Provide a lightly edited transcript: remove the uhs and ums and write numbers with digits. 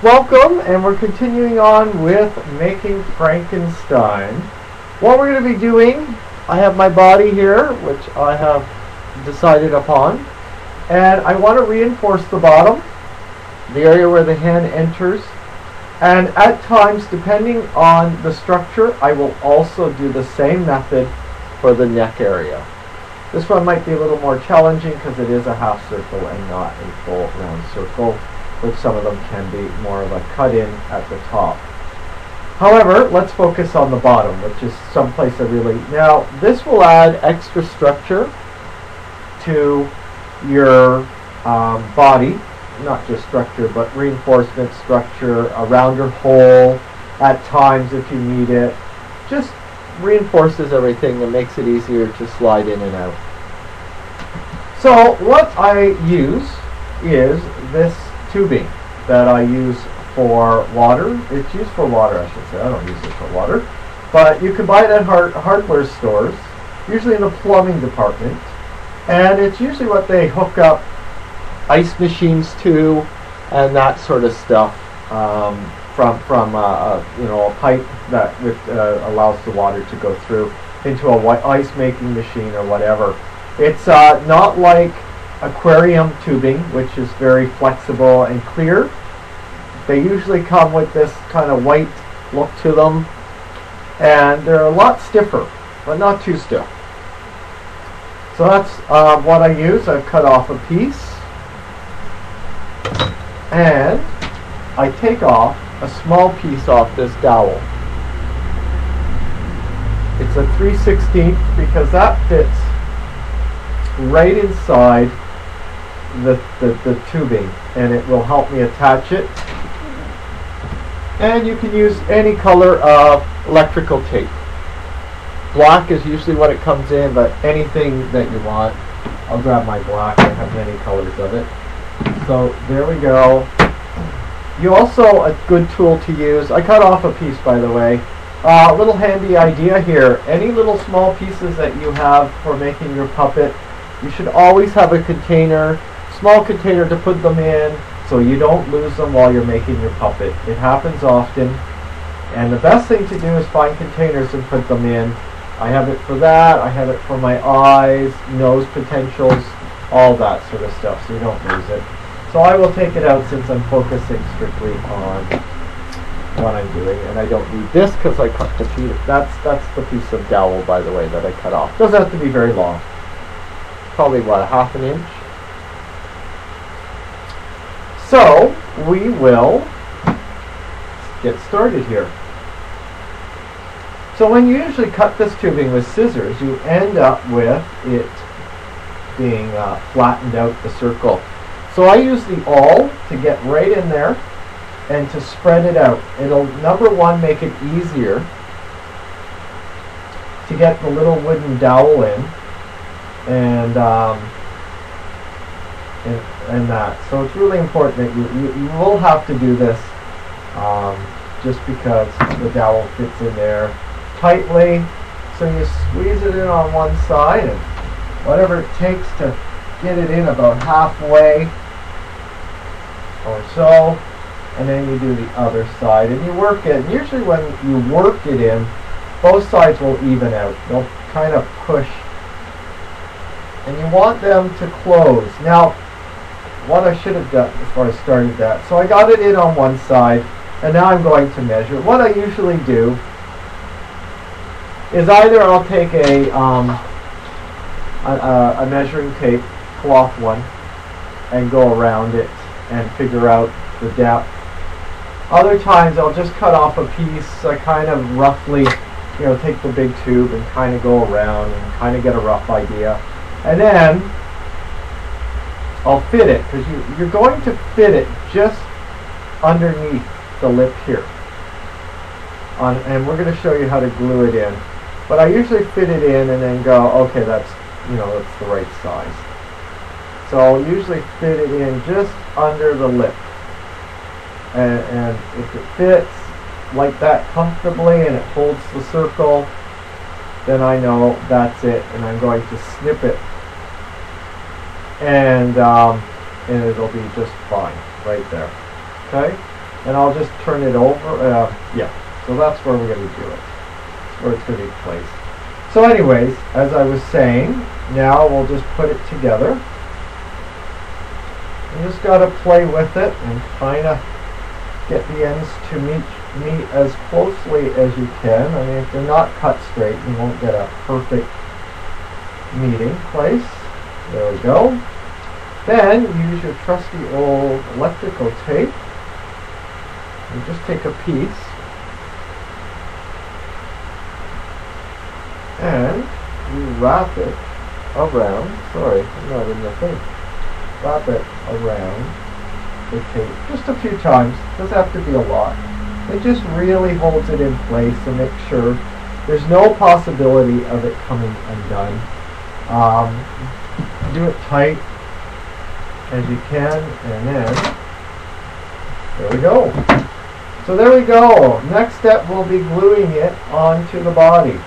Welcome, and we're continuing on with making Frankenstein. What we're going to be doing, I have my body here, which I have decided upon, and I want to reinforce the bottom, the area where the hand enters, and at times, depending on the structure, I will also do the same method for the neck area. This one might be a little more challenging because it is a half circle and not a full round circle, which some of them can be more of a cut-in at the top. However, let's focus on the bottom, which is someplace I really... Now, this will add extra structure to your body, not just structure, but reinforcement structure, a rounder hole at times if you need it. Just reinforces everything and makes it easier to slide in and out. So what I use is this tubing that I use for water. It's used for water, I should say. I don't use it for water. But you can buy it at hardware stores, usually in the plumbing department. And it's usually what they hook up ice machines to and that sort of stuff from a pipe that allows the water to go through into a ice making machine or whatever. It's not like aquarium tubing, which is very flexible and clear. They usually come with this kind of white look to them, and they're a lot stiffer, but not too stiff. So that's what I use. I've cut off a piece, and I take off a small piece off this dowel. It's a 3/16 because that fits right inside the tubing, and it will help me attach it. And you can use any color of electrical tape. Black is usually what it comes in, but anything that you want. I'll grab my black. I have many colors of it. So there we go. You also, a good tool to use, I cut off a piece, by the way. A little handy idea here. Any little small pieces that you have for making your puppet, you should always have a container, small container to put them in so you don't lose them while you're making your puppet. It happens often, and the best thing to do is find containers and put them in. I have it for that, I have it for my eyes, nose potentials, all that sort of stuff, so you don't lose it. So I will take it out since I'm focusing strictly on what I'm doing, and I don't need this because I cut the piece. That's the piece of dowel, by the way, that I cut off. Doesn't have to be very long. Probably what, ½ an inch? So we will get started here. So when you usually cut this tubing with scissors, you end up with it being flattened out the circle. So I use the awl to get right in there and to spread it out. It'll, number one, make it easier to get the little wooden dowel in, and that. So it's really important that you will have to do this just because the dowel fits in there tightly. So you squeeze it in on one side, and whatever it takes to get it in about halfway or so, and then you do the other side and you work it. And usually when you work it in, both sides will even out. They'll kind of push, and you want them to close. Now, what I should have done before I started that, so I got it in on one side, and now I'm going to measure. What I usually do is either I'll take a measuring tape, cloth one, and go around it and figure out the depth. Other times I'll just cut off a piece. I kind of roughly, take the big tube and kind of go around and kind of get a rough idea. And then I'll fit it, because you're going to fit it just underneath the lip here. And we're going to show you how to glue it in. But I usually fit it in and then go, okay, that's the right size. So I'll usually fit it in just under the lip. And if it fits like that comfortably and it holds the circle, then I know that's it, and I'm going to snip it, and it'll be just fine right there. Okay, and I'll just turn it over. Yeah, so that's where we're going to do it. That's where it's going to be placed. So anyways, as I was saying, now we'll just put it together. You just got to play with it and kind of get the ends to meet as closely as you can. I mean, if they're not cut straight, you won't get a perfect meeting place. There we go. Then use your trusty old electrical tape and just take a piece and you wrap it around. Sorry, I'm not in the thing. Wrap it around the tape just a few times. Doesn't have to be a lot. It just really holds it in place and makes sure there's no possibility of it coming undone. Do it tight as you can, and then there we go. So there we go. Next step, we'll be gluing it onto the body.